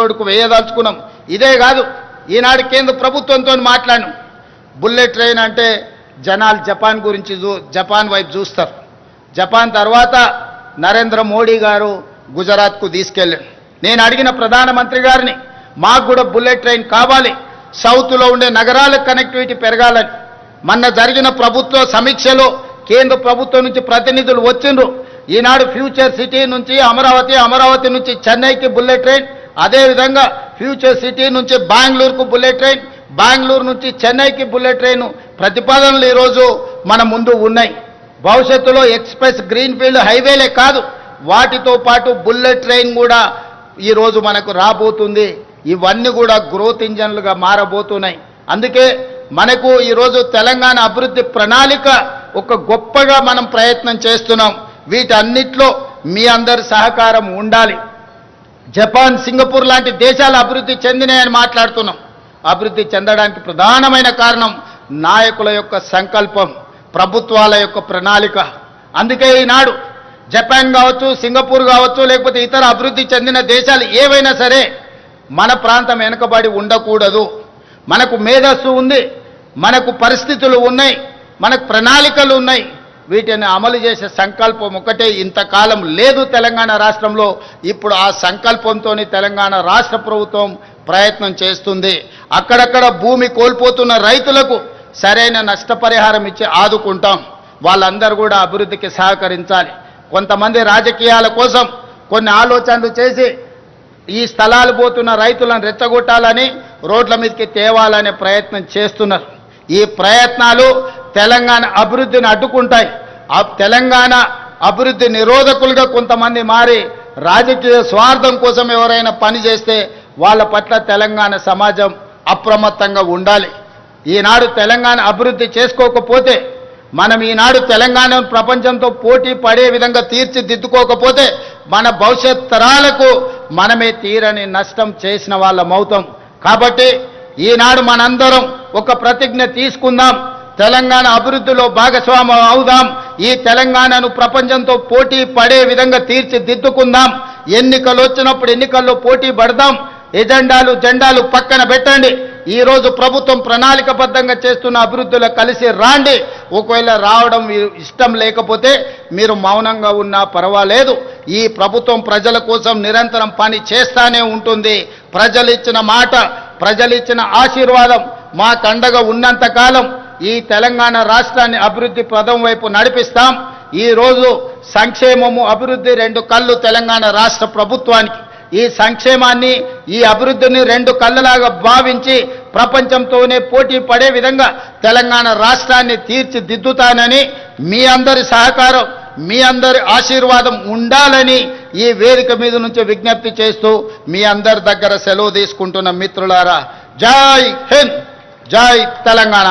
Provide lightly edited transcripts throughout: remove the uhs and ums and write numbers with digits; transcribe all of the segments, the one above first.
రోడ్డుకు వేయదలుచుకున్నాం. ఇదే కాదు, ఈనాడు కేంద్ర ప్రభుత్వంతో మాట్లాడినాం. బుల్లెట్ ట్రైన్ అంటే జనాలు జపాన్ గురించి జపాన్ వైపు చూస్తారు. జపాన్ తర్వాత నరేంద్ర మోడీ గారు గుజరాత్కు తీసుకెళ్ళారు. నేను అడిగిన ప్రధానమంత్రి గారిని, మాకు కూడా బుల్లెట్ ట్రైన్ కావాలి, సౌత్లో ఉండే నగరాలకు కనెక్టివిటీ పెరగాలని. మొన్న జరిగిన ప్రభుత్వ సమీక్షలో కేంద్ర ప్రభుత్వం నుంచి ప్రతినిధులు వచ్చిండ్రు. ఈనాడు ఫ్యూచర్ సిటీ నుంచి అమరావతి, అమరావతి నుంచి చెన్నైకి బుల్లెట్ ట్రైన్, అదేవిధంగా ఫ్యూచర్ సిటీ నుంచి బెంగళూరుకు బుల్లెట్ ట్రైన్, బెంగళూరు నుంచి చెన్నైకి బుల్లెట్ ట్రైన్ ప్రతిపాదనలు ఈరోజు మన ముందు ఉన్నాయి. భవిష్యత్తులో ఎక్స్ప్రెస్ గ్రీన్ఫీల్డ్ హైవేలే కాదు, వాటితో పాటు బుల్లెట్ ట్రైన్ కూడా ఈరోజు మనకు రాబోతుంది. ఇవన్నీ కూడా గ్రోత్ ఇంజన్లుగా మారబోతున్నాయి. అందుకే మనకు ఈరోజు తెలంగాణ అభివృద్ధి ప్రణాళిక ఒక గొప్పగా మనం ప్రయత్నం చేస్తున్నాం. వీటన్నిటిలో మీ అందరి సహకారం ఉండాలి. జపాన్, సింగపూర్ లాంటి దేశాలు అభివృద్ధి చెందినాయని మాట్లాడుతున్నాం. అభివృద్ధి చెందడానికి ప్రధానమైన కారణం నాయకుల యొక్క సంకల్పం, ప్రభుత్వాల యొక్క ప్రణాళిక. అందుకే ఈనాడు జపాన్ కావచ్చు, సింగపూర్ కావచ్చు, లేకపోతే ఇతర అభివృద్ధి చెందిన దేశాలు ఏవైనా సరే మన ప్రాంతం వెనుకబడి ఉండకూడదు. మనకు మేధస్సు ఉంది, మనకు పరిస్థితులు ఉన్నాయి, మనకు ప్రణాళికలు ఉన్నాయి. వీటిని అమలు చేసే సంకల్పం ఒకటే ఇంతకాలం లేదు తెలంగాణ రాష్ట్రంలో. ఇప్పుడు ఆ సంకల్పంతో తెలంగాణ రాష్ట్ర ప్రభుత్వం ప్రయత్నం చేస్తుంది. అక్కడక్కడ భూమి కోల్పోతున్న రైతులకు సరైన నష్టపరిహారం ఇచ్చి ఆదుకుంటాం. వాళ్ళందరూ కూడా అభివృద్ధికి సహకరించాలి. కొంతమంది రాజకీయాల కోసం కొన్ని ఆలోచనలు చేసి ఈ స్థలాలు పోతున్న రైతులను రెచ్చగొట్టాలని, రోడ్ల మీదకి తేవాలనే ప్రయత్నం చేస్తున్నారు. ఈ ప్రయత్నాలు తెలంగాణ అభివృద్ధిని అడ్డుకుంటాయి. తెలంగాణ అభివృద్ధి నిరోధకులుగా కొంతమంది మారి రాజకీయ స్వార్థం కోసం ఎవరైనా పని చేస్తే వాళ్ళ పట్ల తెలంగాణ సమాజం అప్రమత్తంగా ఉండాలి. ఈనాడు తెలంగాణ అభివృద్ధి చేసుకోకపోతే, మనం ఈనాడు తెలంగాణను ప్రపంచంతో పోటీ పడే విధంగా తీర్చిదిద్దుకోకపోతే మన భవిష్యత్ తరాలకు మనమే తీరని నష్టం చేసిన వాళ్ళమవుతాం. కాబట్టి ఈనాడు మనందరం ఒక ప్రతిజ్ఞ తీసుకుందాం, తెలంగాణ అభివృద్ధిలో భాగస్వామ్యం అవుదాం. ఈ తెలంగాణను ప్రపంచంతో పోటీ పడే విధంగా తీర్చిదిద్దుకుందాం. ఎన్నికలు వచ్చినప్పుడు ఎన్నికల్లో పోటీ పడదాం. జెండాలు పక్కన పెట్టండి. ఈరోజు ప్రభుత్వం ప్రణాళికబద్ధంగా చేస్తున్న అభివృద్ధిలో కలిసి రాండి. ఒకవేళ రావడం ఇష్టం లేకపోతే మీరు మౌనంగా ఉన్నా పర్వాలేదు. ఈ ప్రభుత్వం ప్రజల కోసం నిరంతరం పని చేస్తానే ఉంటుంది. ప్రజలు ఇచ్చిన మాట, ప్రజలు ఇచ్చిన ఆశీర్వాదం మాకు అండగా ఉన్నంత కాలం ఈ తెలంగాణ రాష్ట్రాన్ని అభివృద్ధి పదం వైపు నడిపిస్తాం. ఈరోజు సంక్షేమము, అభివృద్ధి రెండు కళ్ళు తెలంగాణ రాష్ట్ర ప్రభుత్వానికి. ఈ సంక్షేమాన్ని, ఈ అభివృద్ధిని రెండు కళ్ళలాగా భావించి ప్రపంచంతోనే పోటీ పడే విధంగా తెలంగాణ రాష్ట్రాన్ని తీర్చిదిద్దుతానని మీ అందరి సహకారం, మీ అందరి ఆశీర్వాదం ఉండాలని ఈ వేదిక మీద నుంచి విజ్ఞప్తి చేస్తూ మీ అందరి దగ్గర సెలవు తీసుకుంటున్న మిత్రులారా, జై హింద్, జై తెలంగాణ.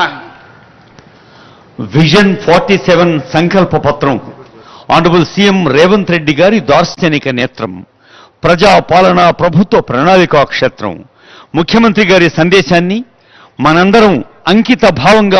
విజన్ 47 సంకల్ప పత్రం ఆనరబుల్ సీఎం రేవంత్ రెడ్డి గారి దార్శనిక నేత్రం, ప్రజాపాలన ప్రభుత్వ ప్రణాళికా క్షేత్రం. ముఖ్యమంత్రి గారి సందేశాన్ని మనందరం అంకిత భావంగా